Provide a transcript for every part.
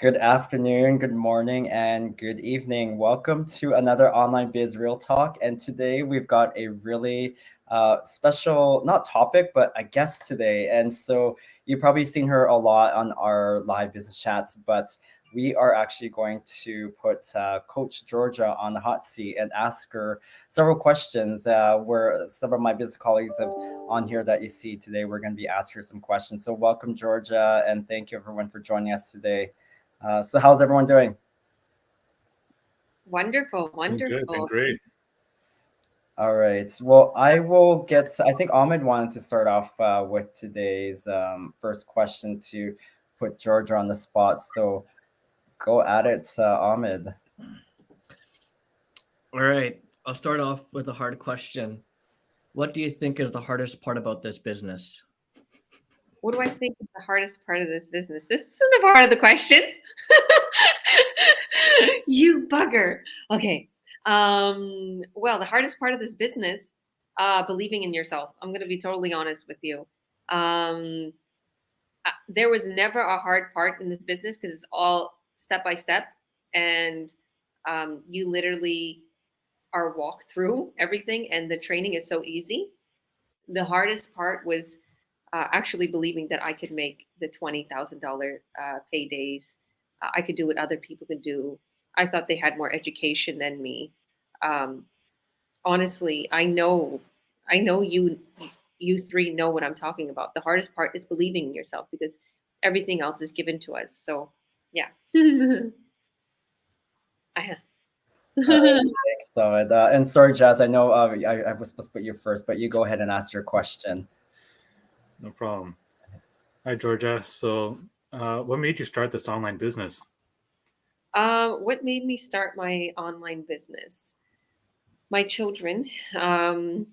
Good afternoon, good morning, and good evening. Welcome to another Online Biz Real Talk. And today we've got a really special, not topic, but a guest today. And so you've probably seen her a lot on our live business chats, but we are actually going to put Coach Georgia on the hot seat and ask her several questions. Where some of my business colleagues have on here that you see today, we're going to be asking her some questions. So welcome, Georgia, and thank you everyone for joining us today. So how's everyone doing? Wonderful, Been good, been wonderful. great. All right. Well, I will get. I think Ahmed wanted to start off with today's first question to put Georgia on the spot. So go at it, Ahmed. All right, I'll start off with a hard question. What do you think is the hardest part about this business? What do I think is the hardest part of this business? This isn't a part of the questions. You bugger. Okay. Well, the hardest part of this business, believing in yourself. I'm going to be totally honest with you. Um, there was never a hard part in this business because it's all step by step, and you literally are walked through everything, and the training is so easy. The hardest part was actually believing that I could make the $20,000 paydays. I could do what other people could do. I thought they had more education than me. Um, Honestly, I know you three know what I'm talking about. The hardest part is believing in yourself because everything else is given to us. So, yeah. I All right. Thanks, Ahmed. And sorry, Jazz. I know I was supposed to put you first, but you go ahead and ask your question. No problem. Hi, Georgia. So, what made you start this online business? What made me start my online business? My children. Um,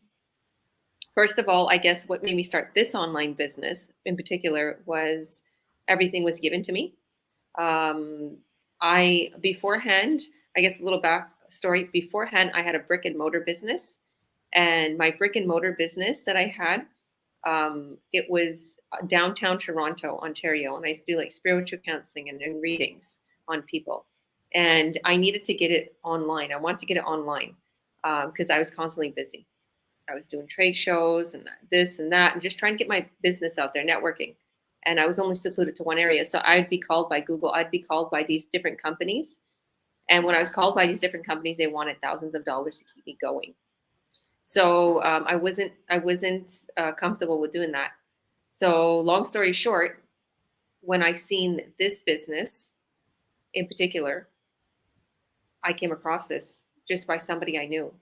First of all, I guess what made me start this online business in particular was everything was given to me. Um, I beforehand, I guess a little backstory. Beforehand, I had a brick and mortar business, and my brick and mortar business that I had, it was downtown Toronto, Ontario, and I used to do like spiritual counseling and readings on people, and I needed to get it online. I wanted to get it online because I was constantly busy. I was doing trade shows and this and that, and just trying to get my business out there, networking. And I was only secluded to one area, so I'd be called by Google. I'd be called by these different companies, and when I was called by these different companies, they wanted thousands of dollars to keep me going. So I wasn't comfortable with doing that. So long story short, when I seen this business in particular, I came across this just by somebody I knew,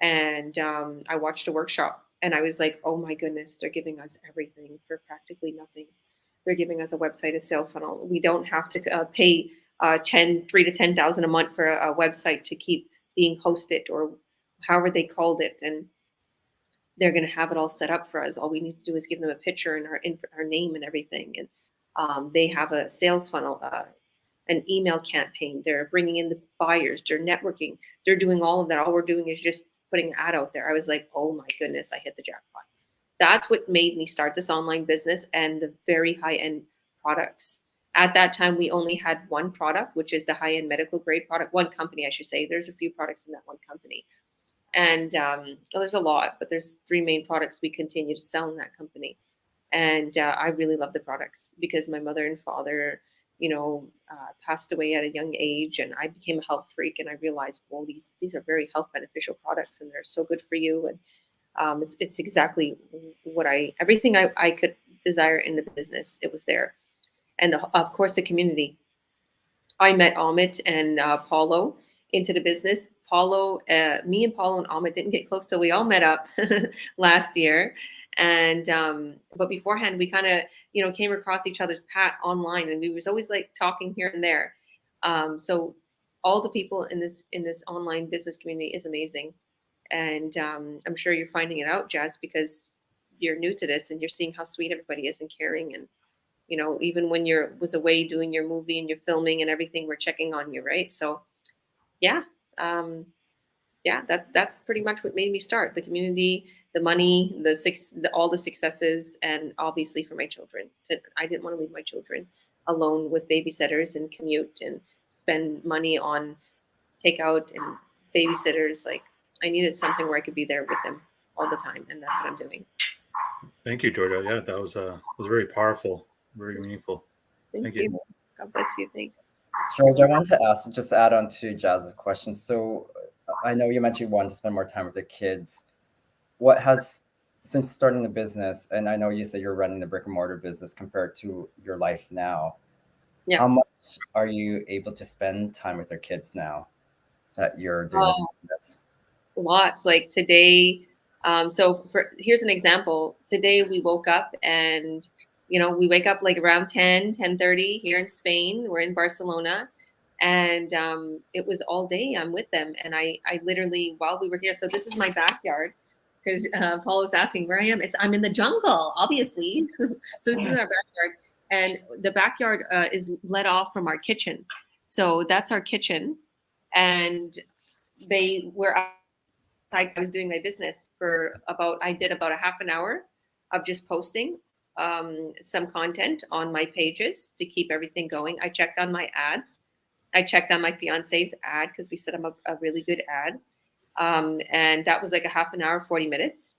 and I watched a workshop, and I was like, oh my goodness, they're giving us everything for practically nothing. They're giving us a website, a sales funnel. We don't have to pay 3 to 10,000 a month for a website to keep being hosted or however they called it, and they're going to have it all set up for us. All we need to do is give them a picture and our name and everything, and they have a sales funnel, an email campaign. They're bringing in the buyers. They're networking. They're doing all of that. All we're doing is just putting an ad out there. I was like, oh my goodness, I hit the jackpot. That's what made me start this online business and the very high end products. At that time, we only had one product, which is the high end medical grade product. One company, I should say. There's a few products in that one company. And well, there's a lot, but there's three main products we continue to sell in that company. And I really love the products because my mother and father, passed away at a young age, and I became a health freak, and I realized, well, these are very health beneficial products, and they're so good for you. And it's exactly what everything I could desire in the business. It was there, and of course the community. I met Amit and Paulo into the business. Me and Paulo and Amit didn't get close till we all met up last year. And but beforehand, we kind of came across each other's path online, and we was always like talking here and there. So all the people in this online business community is amazing, and I'm sure you're finding it out, Jazz, because you're new to this and you're seeing how sweet everybody is and caring, and even when you're was away doing your movie and you're filming and everything, we're checking on you, right? So yeah, um, yeah, that's pretty much what made me start the community, the money, all the successes, and obviously for my children. I didn't want to leave my children. alone with babysitters and commute and spend money on takeout and babysitters. Like I needed something where I could be there with them all the time, and that's what I'm doing. Thank you, Georgia. Yeah, that was very powerful, very meaningful. Thank Thank you. you. God bless you. Thanks. George, I wanted to ask, just add on to Jazz's question. So I know you mentioned you wanted to spend more time with the kids. What has, since starting the business, and I know you said you're running the brick and mortar business compared to your life now, Yeah. how much are you able to spend time with your kids now that you're doing this business? Lots. Like today, here's an example. Today we woke up and we wake up like around 10:30 here in Spain. We're in Barcelona, and it was all day I'm with them. And I literally, while we were here, so this is my backyard, because Paul was asking where I am. I'm in the jungle, obviously. So this is our backyard, and the backyard is let off from our kitchen. So that's our kitchen, and they were I was doing my business I did about a half an hour of just posting some content on my pages to keep everything going. I checked on my ads. I checked on my fiance's ad because we set him up a really good ad. And that was like a half an hour, 40 minutes.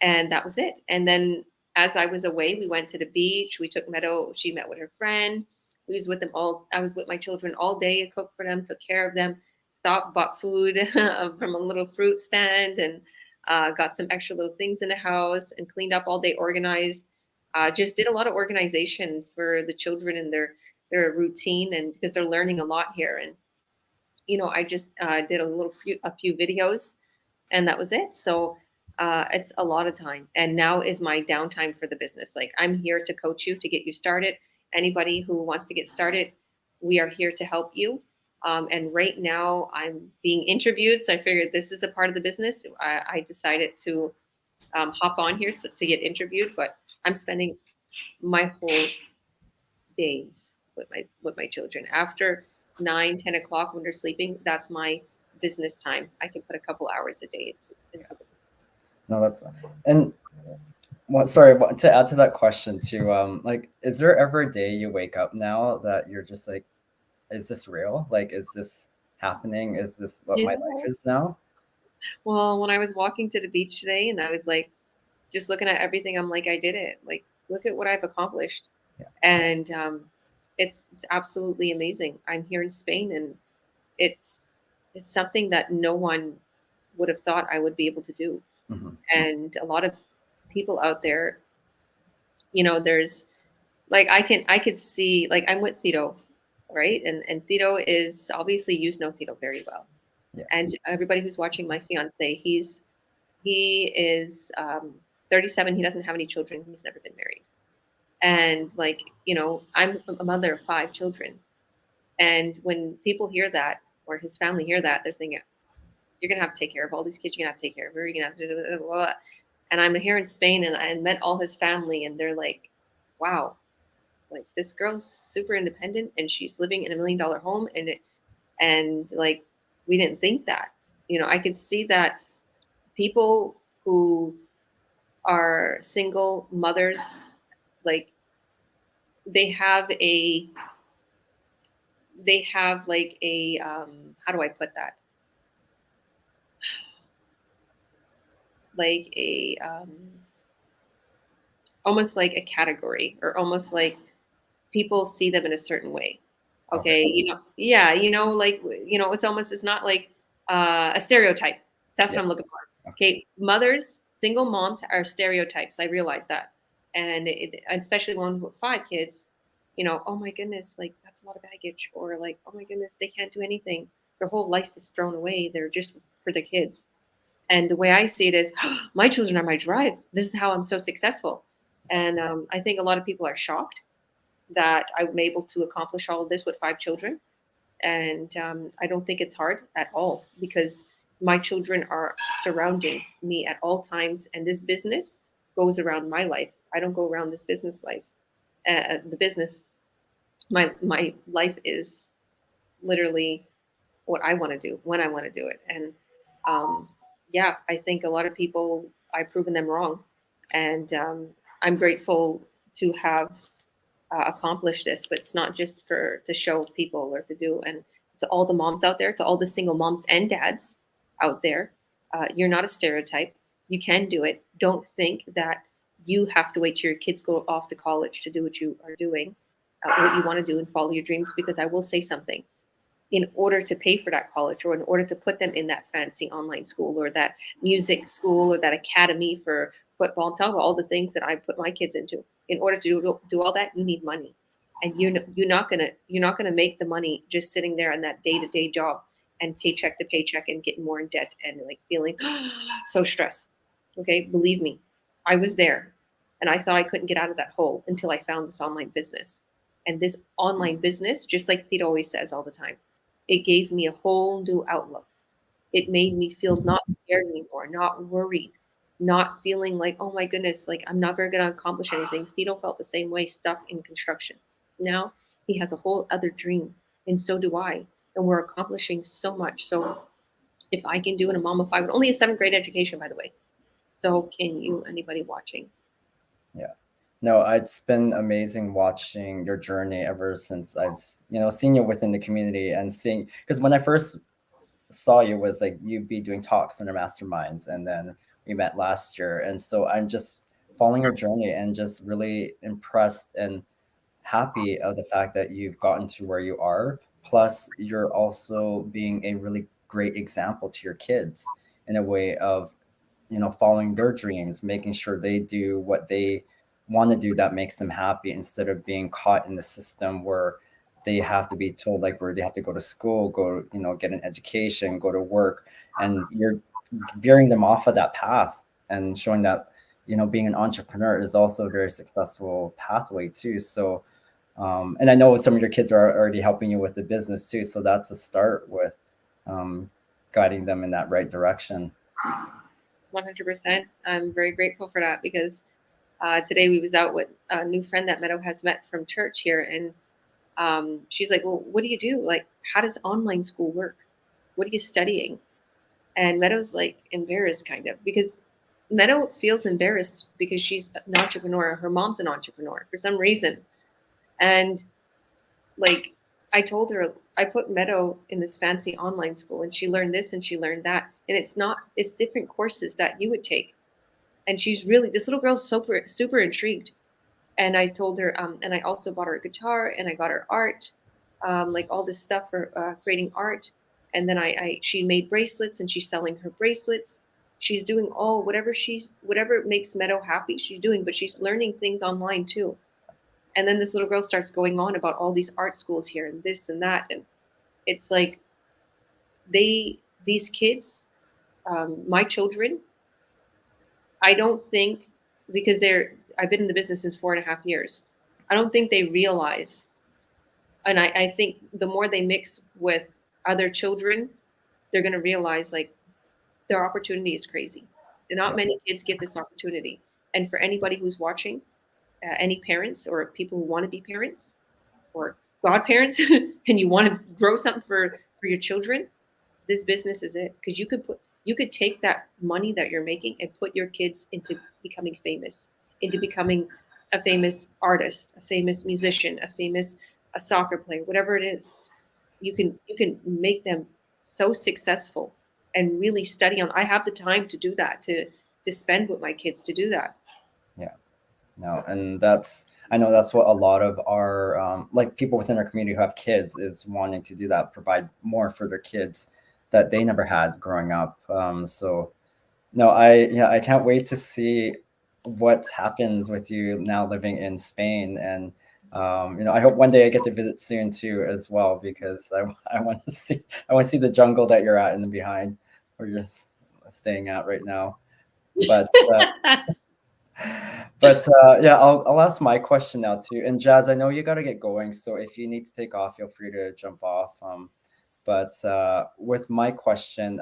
And that was it. And then as I was away, we went to the beach. We took Meadow. She met with her friend. We was with them all. I was with my children all day. I cooked for them, took care of them, stopped, bought food from a little fruit stand, and got some extra little things in the house and cleaned up all day, organized. Just did a lot of organization for the children and their routine, and because they're learning a lot here. And I just did a few videos, and that was it. So it's a lot of time. And now is my downtime for the business. Like I'm here to coach you to get you started. Anybody who wants to get started, we are here to help you. And right now I'm being interviewed. So I figured this is a part of the business. I decided to hop on here to get interviewed, but I'm spending my whole days with my children. After 9-10 o'clock when they're sleeping, that's my business time. I can put a couple hours a day into it. No, that's, and sorry, to add to that question too, like, is there ever a day you wake up now that you're just like, is this real? Like, is this happening? Is this what my life is now? Well, when I was walking to the beach today and I was like, just looking at everything, I'm like, I did it. Like, look at what I've accomplished. Yeah. And it's absolutely amazing. I'm here in Spain, and it's something that no one would have thought I would be able to do. Mm-hmm. And a lot of people out there, there's like I could see, like I'm with Tito, right? And Tito is obviously, you know Tito very well. Yeah. And everybody who's watching, my fiance, he is 37. He doesn't have any children. He's never been married. And like, I'm a mother of 5 children. And when people hear that, or his family hear that, they're thinking, you're going to have to take care of all these kids. You're going to have to take care of her. You're going to have to do blah, blah. And I'm here in Spain, and I met all his family, and they're like, wow, like this girl's super independent and she's living in $1 million home. And like, we didn't think that, I could see that people who are single mothers, like they have like a how do I put that? Like a almost like a category, or almost like people see them in a certain way. Okay. It's not like a stereotype. That's what I'm looking for. Okay. Mothers, single moms are stereotypes. I realize that. And especially one with 5 kids, oh my goodness, like that's a lot of baggage. Or like, oh my goodness, they can't do anything. Their whole life is thrown away. They're just for the kids. And the way I see it is, my children are my drive. This is how I'm so successful. And I think a lot of people are shocked that I'm able to accomplish all of this with 5 children. And I don't think it's hard at all, because my children are surrounding me at all times. And this business goes around my life. I don't go around this business life. The business, my life is literally what I want to do when I want to do it. And yeah, I think a lot of people, I've proven them wrong. And I'm grateful to have accomplish this, but it's not just to show people or to do. And to all the moms out there, to all the single moms and dads out there, you're not a stereotype. You can do it. Don't think that you have to wait till your kids go off to college to do what you are doing, what you want to do, and follow your dreams. Because I will say something. In order to pay for that college, or in order to put them in that fancy online school, or that music school, or that academy for football, I'm talking about all the things that I put my kids into. In order to do all that, you need money, and you're not gonna make the money just sitting there on that day-to-day job and paycheck to paycheck and getting more in debt and like feeling so stressed. Okay, believe me, I was there, and I thought I couldn't get out of that hole until I found this online business. And this online business, just like Theta always says all the time, it gave me a whole new outlook. It made me feel not scared anymore, not worried, not feeling like, oh my goodness, like I'm not very going to accomplish anything. Tito felt the same way, stuck in construction. Now he has a whole other dream, and so do I. And we're accomplishing so much. So if I can do it, a mom of five, with only a 7th grade education, by the way. So can you, anybody watching? Yeah. No, it's been amazing watching your journey ever since I've seen you within the community, and seeing, because when I first saw you was like you'd be doing talks in our masterminds, and then we met last year, and so I'm just following your journey and just really impressed and happy of the fact that you've gotten to where you are. Plus, you're also being a really great example to your kids in a way of following their dreams, making sure they do what they want to do that makes them happy, instead of being caught in the system where they have to be told, like, where they have to go to school, go, get an education, go to work, and you're veering them off of that path and showing that being an entrepreneur is also a very successful pathway too. So and I know some of your kids are already helping you with the business too, so that's a start with guiding them in that right direction. 100%. I'm very grateful for that, because today we was out with a new friend that Meadow has met from church here, and she's like, well, what do you do? Like, how does online school work? What are you studying? And Meadow's like embarrassed, kind of, because Meadow feels embarrassed because she's an entrepreneur. Her mom's an entrepreneur for some reason. And like, I told her, I put Meadow in this fancy online school, and she learned this and she learned that. And it's different courses that you would take. And she's really, this little girl's super, super intrigued. And I told her, and I also bought her a guitar, and I got her art, like all this stuff for creating art. And then she made bracelets, and she's selling her bracelets. She's doing whatever makes Meadow happy, she's doing, but she's learning things online too. And then this little girl starts going on about all these art schools here and this and that. And it's like these kids, my children, I don't think, because I've been in the business since 4.5 years. I don't think they realize. And I think the more they mix with other children, they're going to realize like their opportunity is crazy. Not many kids get this opportunity. And for anybody who's watching, any parents or people who want to be parents or godparents, and you want to grow something for your children, this business is it. Because you could take that money that you're making and put your kids into becoming famous, into becoming a famous artist, a famous musician, a soccer player, whatever it is. You can make them so successful and really study on. I have the time to do that, to spend with my kids, to do that. Yeah. No, and I know that's what a lot of our like people within our community who have kids is wanting to do, that provide more for their kids that they never had growing up. So no, I can't wait to see what happens with you now living in Spain. And I hope one day I get to visit soon too as well, because I want to see the jungle that you're at in the behind, where you're staying at right now. But yeah, I'll ask my question now too. And Jazz, I know you got to get going, so if you need to take off, feel free to jump off. But with my question,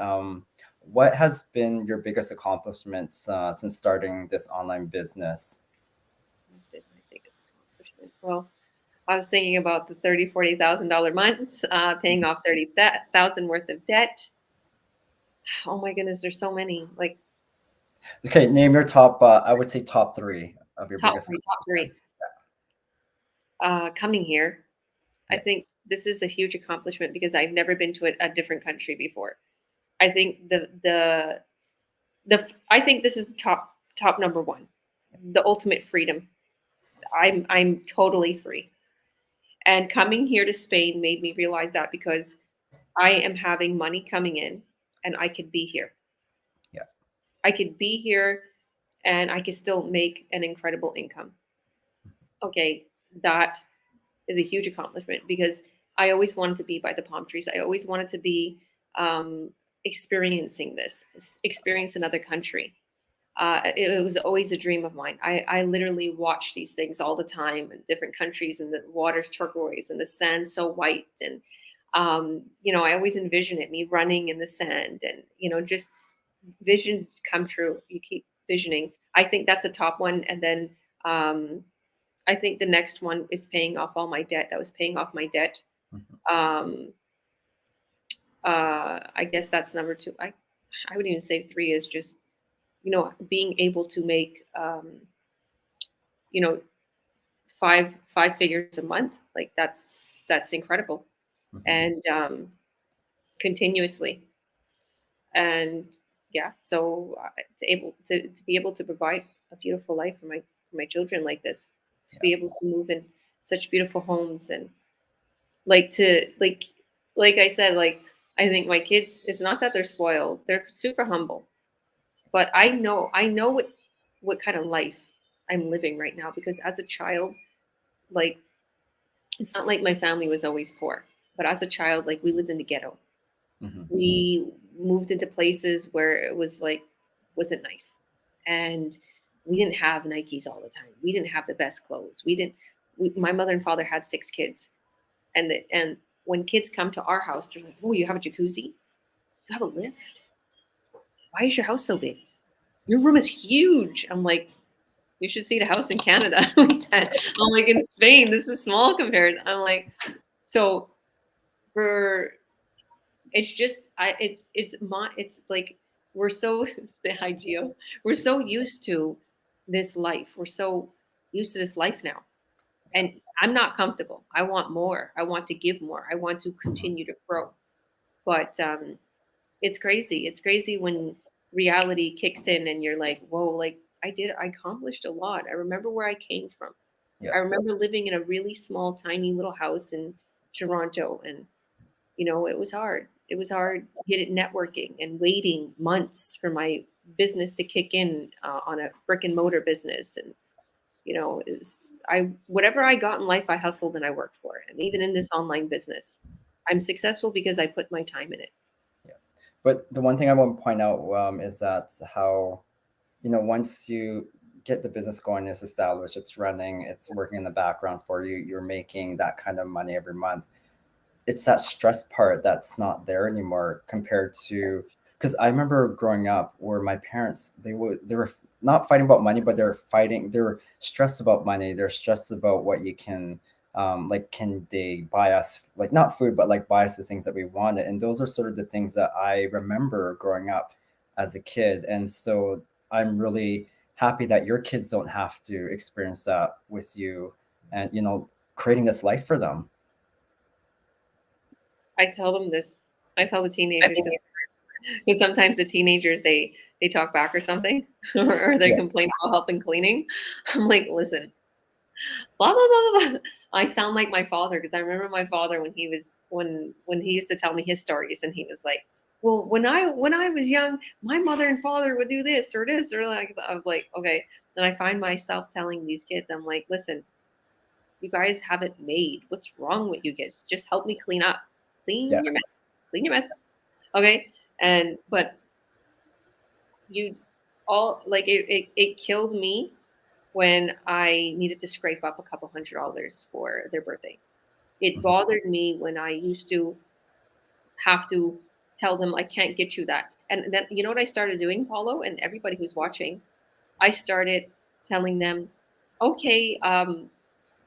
what has been your biggest accomplishments since starting this online business? Well, I was thinking about the $40,000 months, paying off $30,000 worth of debt. Oh my goodness, there's so many. Like, okay, name your top. I would say top 3 of your biggest. Top 3. coming here. I Yeah. think this is a huge accomplishment because I've never been to a different country before. I think I think this is top number one, the ultimate freedom. I'm totally free. And coming here to Spain made me realize that because I am having money coming in and I could be here. Yeah. I could be here and I could still make an incredible income. Okay, that is a huge accomplishment because I always wanted to be by the palm trees. I always wanted to be um, experiencing this, experience another country. It was always a dream of mine. I literally watch these things all the time in different countries, and the water's turquoise and the sand so white. And, I always envision it, me running in the sand and, just visions come true. You keep visioning. I think that's the top one. And then I think the next one is paying off all my debt. That was paying off my debt. Mhm. Um, I guess that's number two. I would even say three is just, being able to make, you know, five figures a month. Like that's incredible. Mhm. And continuously. And yeah, so to be able to provide a beautiful life for my children like this, to Yeah. be able to move in such beautiful homes and like to like I said, like I think my kids, it's not that they're spoiled, they're super humble, but I know what kind of life I'm living right now because as a child, like it's not like my family was always poor, but as a child, like we lived in the ghetto. Mhm. We moved into places where it was like wasn't nice, and we didn't have Nikes all the time. We didn't have the best clothes. We didn't. My mother and father had 6 kids, and when kids come to our house, they're like, "Oh, you have a jacuzzi? You have a lift? Why is your house so big? Your room is huge." I'm like, "You should see the house in Canada." I'm like, "In Spain, this is small compared." I'm like, so for it's just it's like we're so the IGO, we're so used to this life. We're so used to this life now. And I'm not comfortable. I want more. I want to give more. I want to Mhm. continue to grow. But it's crazy. It's crazy when reality kicks in and you're like, whoa, like I accomplished a lot. I remember where I came from. Yeah. I remember living in a really small, tiny little house in Toronto, and it was hard. It was hard getting networking and waiting months for my business to kick in on a brick and mortar business. And is I whatever I got in life, I hustled and I worked for. And even in this online business, I'm successful because I put my time in it. Yeah. But the one thing I want to point out is that how, once you get the business going, it's established, it's running, it's working in the background for you, you're making that kind of money every month. It's that stress part that's not there anymore compared to, because I remember growing up where my parents, they were not fighting about money, but they're stressed about money, they're stressed about what you can, like, can they buy us, like, not food, but like buy us the things that we wanted. And those are sort of the things that I remember growing up as a kid. And so I'm really happy that your kids don't have to experience that with you, and creating this life for them. I tell them this. I tell the teenagers this because sometimes the teenagers they talk back or something, or they Yeah. complain about help in cleaning. I'm like, listen, blah blah blah blah. Blah. I sound like my father because I remember my father when he was when he used to tell me his stories, and he was like, "Well, when I was young, my mother and father would do this or this or like." I was like, "Okay." And I find myself telling these kids, I'm like, "Listen, you guys have it made. What's wrong with you kids? Just help me clean up, Yeah. clean your mess, clean your mess." Okay, and but you all like it killed me when I needed to scrape up a couple $100 for their birthday. It Mhm. bothered me when I used to have to tell them I can't get you that. And then you know what I started doing, Paulo, and everybody who's watching, I started telling them, okay,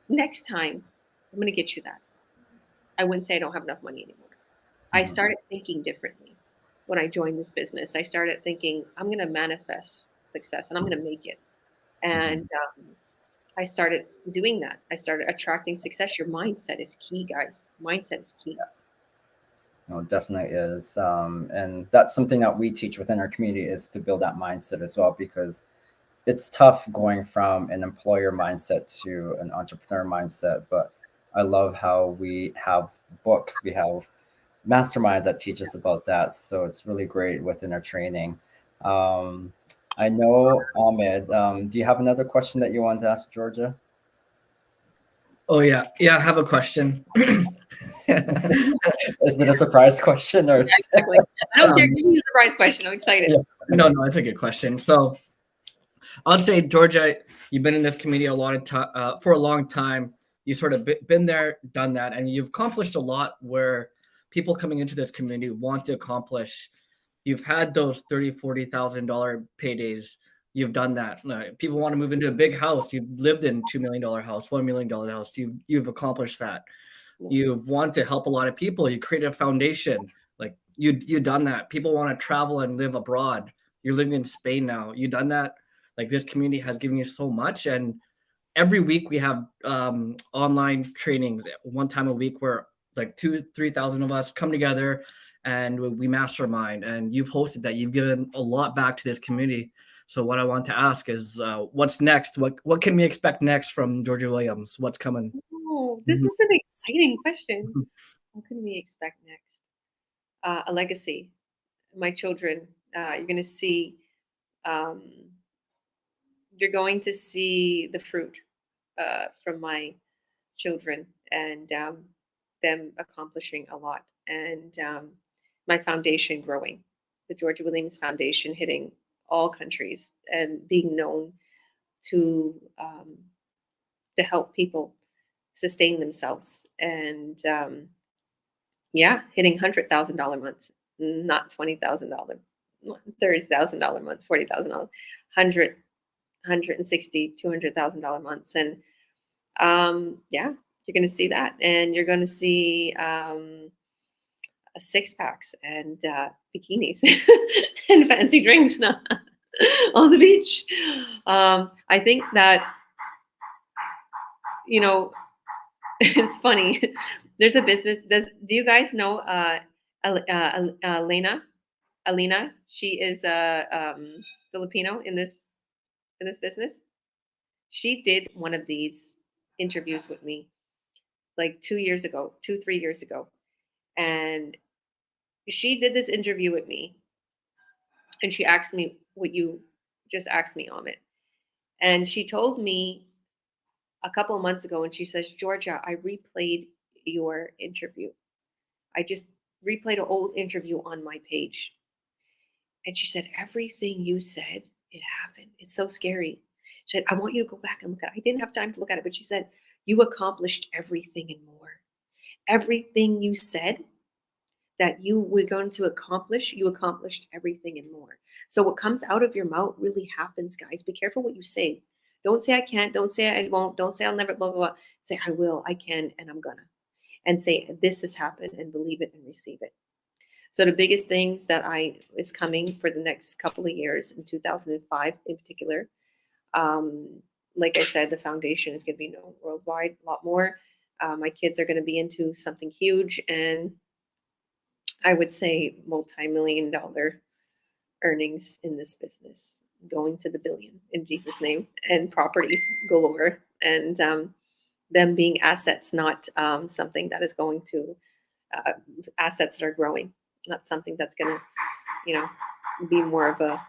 next time I'm gonna get you that. I wouldn't say I don't have enough money anymore. I Mhm. started thinking differently when I joined this business. I started thinking I'm gonna manifest success and I'm gonna make it. Mhm. And I started doing that. I started attracting success. Your mindset is key, guys. Mindset is key. No, it definitely is. And that's something that we teach within our community is to build that mindset as well, because it's tough going from an employer mindset to an entrepreneur mindset. But I love how we have books, we have masterminds that teach us about that. So it's really great within our training. Um, I know, Ahmed, do you have another question that you want to ask Georgia? Oh yeah, I have a question. Is it a surprise question or? Exactly. I don't care. Um, Give me a surprise question. I'm excited. Yeah. no, it's a good question. So I'd say, Georgia, you've been in this community a lot of time for a long time. You sort of been there, done that, and you've accomplished a lot where people coming into this community want to accomplish. You've had those $30,000-$40,000 paydays. You've done that. People want to move into a big house. You've lived in $2 million house, $1 million house. You've accomplished that. You've wanted to help a lot of people. You created a foundation. Like you've done that. People want to travel and live abroad. You're living in Spain now. You've done that. Like this community has given you so much. And every week we have online trainings one time a week where like 2,000-3,000 of us come together and we mastermind. And you've hosted that. You've given a lot back to this community. So what I want to ask is, what's next? What can we expect next from Georgia Williams? What's coming? Oh, this is an exciting question. What can we expect next? A legacy. My children. You're going to see. You're going to see the fruit from my children and them accomplishing a lot, and my foundation growing, the Georgia Williams Foundation, hitting all countries and being known to help people sustain themselves, and yeah, hitting $100,000 months, not $20,000, $30,000 months, $40,000, 160, $200,000 months, and yeah, you're going to see that, and you're going to see six packs and bikinis and fancy drinks on the beach. I think that it's funny. There's a business. Do you guys know Elena? Alina. She is Filipino in this business. She did one of these interviews with me like 3 years ago, and she did this interview with me, and she asked me what you just asked me, Amit, and she told me a couple of months ago, and she says, Georgia, I replayed your interview. I just replayed an old interview on my page. And she said, everything you said, it happened. It's so scary. She said, I want you to go back and look at it. I didn't have time to look at it, but she said, you accomplished everything and more. Everything you said that you were going to accomplish, you accomplished everything and more. So what comes out of your mouth really happens, guys. Be careful what you say. Don't say I can't. Don't say I won't. Don't say I'll never, blah, blah, blah. Say I will, I can, and I'm gonna. And say this has happened and believe it and receive it. So the biggest things that is coming for the next couple of years in 2005 in particular, like I said, the foundation is going to be known worldwide a lot more. My kids are going to be into something huge, and I would say multi-million-dollar earnings in this business, going to the billion in Jesus' name, and properties galore, and them being assets, not something that is going to assets that are growing, not something that's going to, be more of a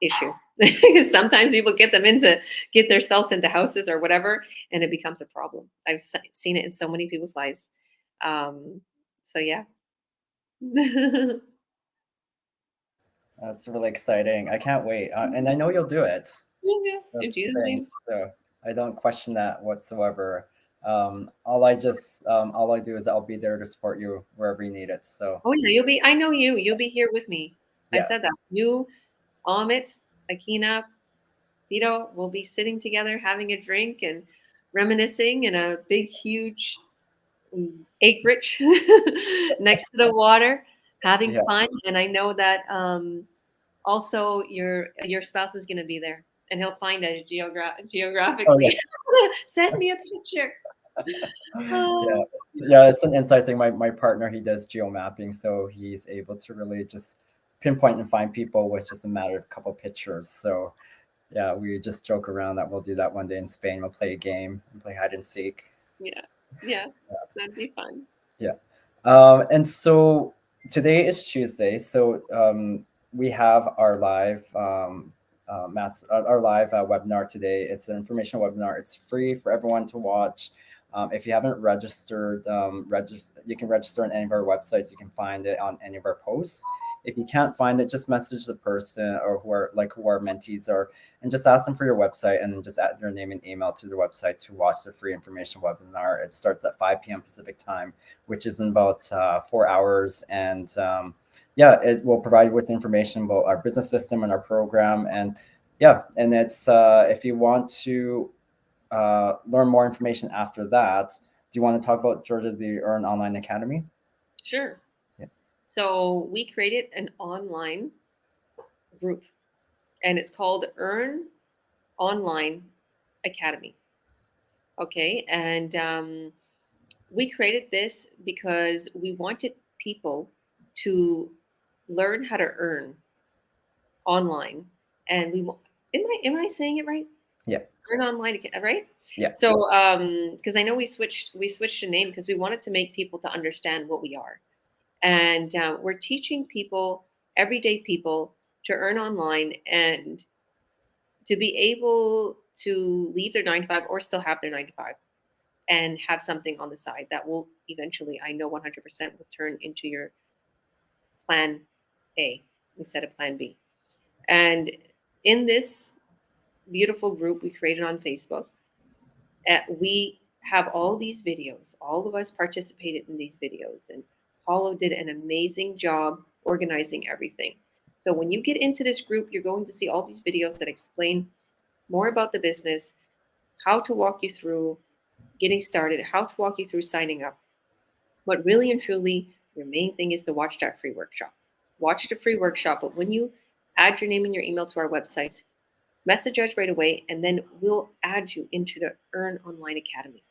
issue. Because sometimes people get themselves into houses or whatever, and it becomes a problem. I've seen it in so many people's lives. So yeah. That's really exciting. I can't wait. And I know you'll do it. Yeah, in Those Jesus' name. things. So I don't question that whatsoever. All I do is I'll be there to support you wherever you need it. So Oh yeah, I know you'll be here with me. Yeah. I said that. You, Amit, Akina, Vito will be sitting together having a drink and reminiscing in a big, huge acreage next to the water, having Yeah. fun. And I know that also your spouse is going to be there, and he'll find us geographically. Oh, yeah. Send me a picture. Yeah, yeah, it's an inside thing. My partner, he does geo mapping, so he's able to really just pinpoint and find people with just a matter of a couple pictures. So yeah, we just joke around that we'll do that one day in Spain. We'll play a game and play hide and seek. Yeah, yeah, that'd be fun. Yeah. And so today is Tuesday. So we have our live our live webinar today. It's an informational webinar. It's free for everyone to watch. If you haven't registered, you can register on any of our websites. You can find it on any of our posts. If you can't find it, just message the person or who our mentees are, and just ask them for your website, and then just add your name and email to the website to watch the free information webinar. It starts at 5 p.m. Pacific time, which is in about 4 hours. And yeah, it will provide you with information about our business system and our program. And yeah, and it's if you want to learn more information after that, do you want to talk about, Georgia, the Earn Online Academy? Sure. Yeah. So we created an online group, and it's called Earn Online Academy. Okay, and we created this because we wanted people to learn how to earn online, and am I saying it right? Yeah. Earn online, right? Yeah. So because I know we switched the name because we wanted to make people to understand what we are, and we're teaching people, everyday people, to earn online and to be able to leave their 9 to 5 or still have their 9 to 5 and have something on the side that will eventually, I know 100% will turn into your plan A instead of plan B. And in this beautiful group we created on Facebook, we have all these videos. All of us participated in these videos, and Paulo did an amazing job organizing everything. So when you get into this group, you're going to see all these videos that explain more about the business, how to walk you through getting started, how to walk you through signing up. But really and truly, your main thing is to watch that free workshop. Watch the free workshop, but when you add your name and your email to our website, message us right away, and then we'll add you into the Earn Online Academy.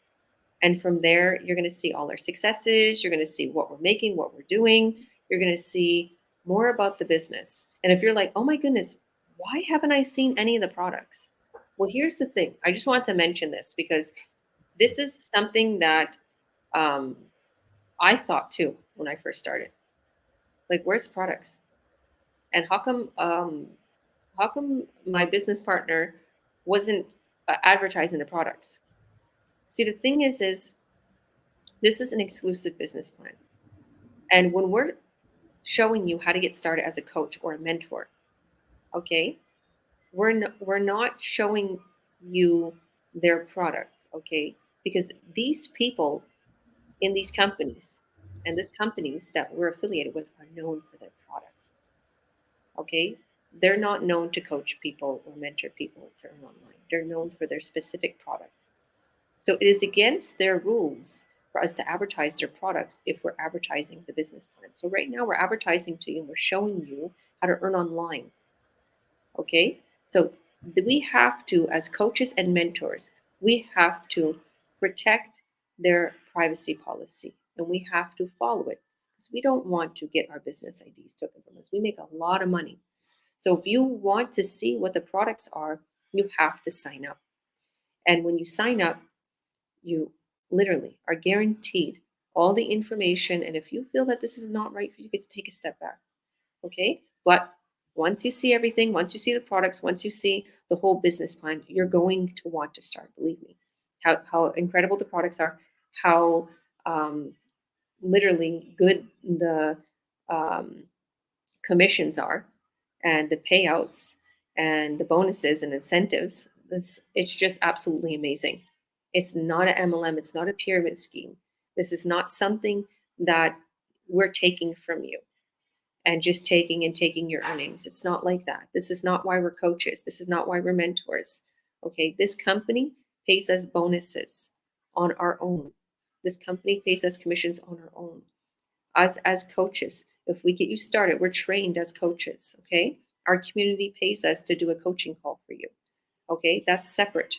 And from there, you're going to see all our successes. You're going to see what we're making, what we're doing. You're going to see more about the business. And if you're like, oh my goodness, why haven't I seen any of the products? Well, here's the thing. I just want to mention this because this is something that I thought too when I first started. Like, where's products? And how come my business partner wasn't advertising the products? See, the thing is this is an exclusive business plan. And when we're showing you how to get started as a coach or a mentor, okay, we're not showing you their product, okay? Because these people in these companies and these companies that we're affiliated with are known for their product, okay? They're not known to coach people or mentor people to earn online. They're known for their specific product. So it is against their rules for us to advertise their products if we're advertising the business plan. So right now we're advertising to you and we're showing you how to earn online. Okay? So we have to, as coaches and mentors, we have to protect their privacy policy and we have to follow it because we don't want to get our business IDs taken from us. We make a lot of money. So if you want to see what the products are, you have to sign up. And when you sign up, you literally are guaranteed all the information. And if you feel that this is not right for you, just take a step back. Okay? But once you see everything, once you see the products, once you see the whole business plan, you're going to want to start. Believe me, how incredible the products are, how literally good the commissions are, and the payouts and the bonuses and incentives. It's just absolutely amazing. It's not an MLM. It's not a pyramid scheme. This is not something that we're taking from you and just taking your earnings. It's not like that. This is not why we're coaches. This is not why we're mentors. Okay, this company pays us bonuses on our own. This company pays us commissions on our own. As coaches, if we get you started, we're trained as coaches, okay? Our community pays us to do a coaching call for you, okay? That's separate.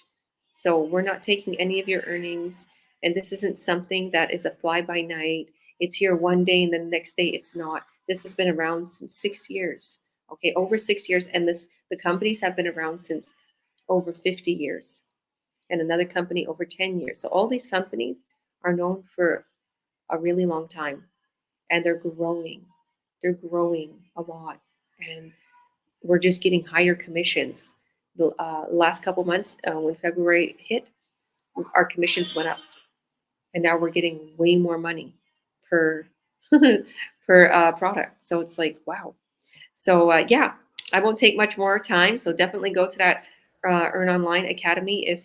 So we're not taking any of your earnings. And this isn't something that is a fly by night. It's here one day and the next day it's not. This has been around since 6 years. Okay, over 6 years. And the companies have been around since over 50 years. And another company over 10 years. So all these companies are known for a really long time. And they're growing. They're growing a lot. And we're just getting higher commissions. The last couple months, when February hit, our commissions went up, and now we're getting way more money per per product. So it's like, wow. So yeah, I won't take much more time. So definitely go to that Earn Online Academy if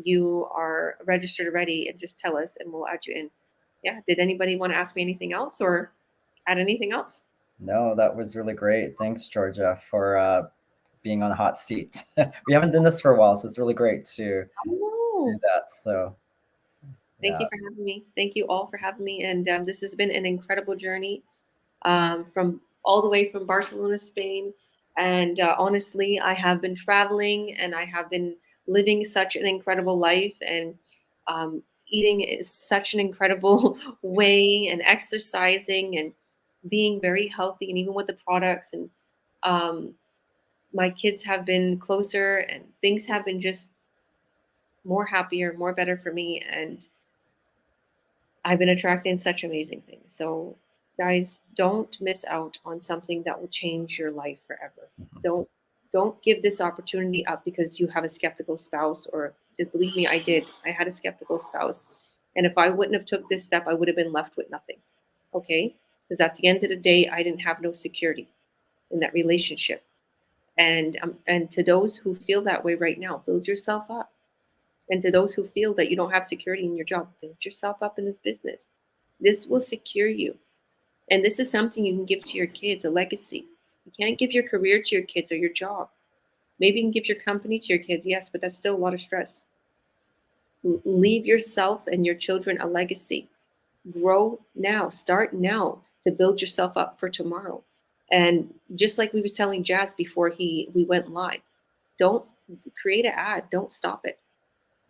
you are registered already, and just tell us, and we'll add you in. Yeah. Did anybody want to ask me anything else or add anything else? No, that was really great. Thanks, Georgia, for being on the hot seat. We haven't done this for a while, so it's really great to I know. do that. So Thank yeah. you for having me. Thank you all for having me. And this has been an incredible journey from all the way from Barcelona, Spain. And honestly, I have been traveling and I have been living such an incredible life, and eating is such an incredible way, and exercising and being very healthy, and even with the products. And um, my kids have been closer, and things have been just more happier, more better for me. And I've been attracting such amazing things. So, guys, don't miss out on something that will change your life forever. Don't give this opportunity up because you have a skeptical spouse, or just believe me, I did. I had a skeptical spouse, and if I wouldn't have took this step, I would have been left with nothing. Okay? Because at the end of the day, I didn't have no security in that relationship. And to those who feel that way right now, build yourself up. And to those who feel that you don't have security in your job, build yourself up in this business. This will secure you. And this is something you can give to your kids, a legacy. You can't give your career to your kids or your job. Maybe you can give your company to your kids, yes, but that's still a lot of stress. Leave yourself and your children a legacy. Grow now, start now to build yourself up for tomorrow. And just like we was telling Jazz before we went live, don't create an ad, don't stop it.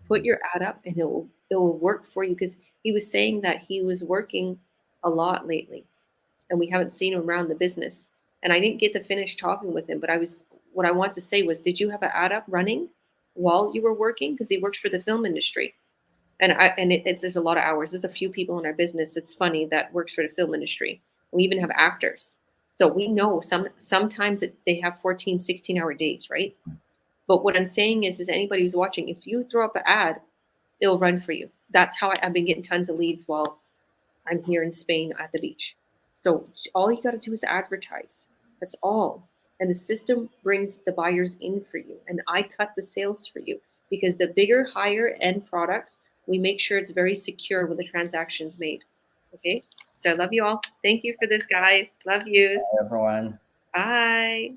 Put your ad up and it will work for you, because he was saying that he was working a lot lately and we haven't seen him around the business. And I didn't get to finish talking with him, but what I want to say was, did you have an ad up running while you were working? Because he works for the film industry. And there's a lot of hours. There's a few people in our business that's funny that works for the film industry. We even have actors. So we know sometimes that they have 14, 16-hour days, right? But what I'm saying is anybody who's watching, if you throw up an ad, it'll run for you. That's how I've been getting tons of leads while I'm here in Spain at the beach. So all you got to do is advertise. That's all. And the system brings the buyers in for you. And I cut the sales for you, because the bigger, higher end products, we make sure it's very secure when the transaction's made. Okay? So I love you all. Thank you for this, guys. Love yous. Bye, everyone. Bye.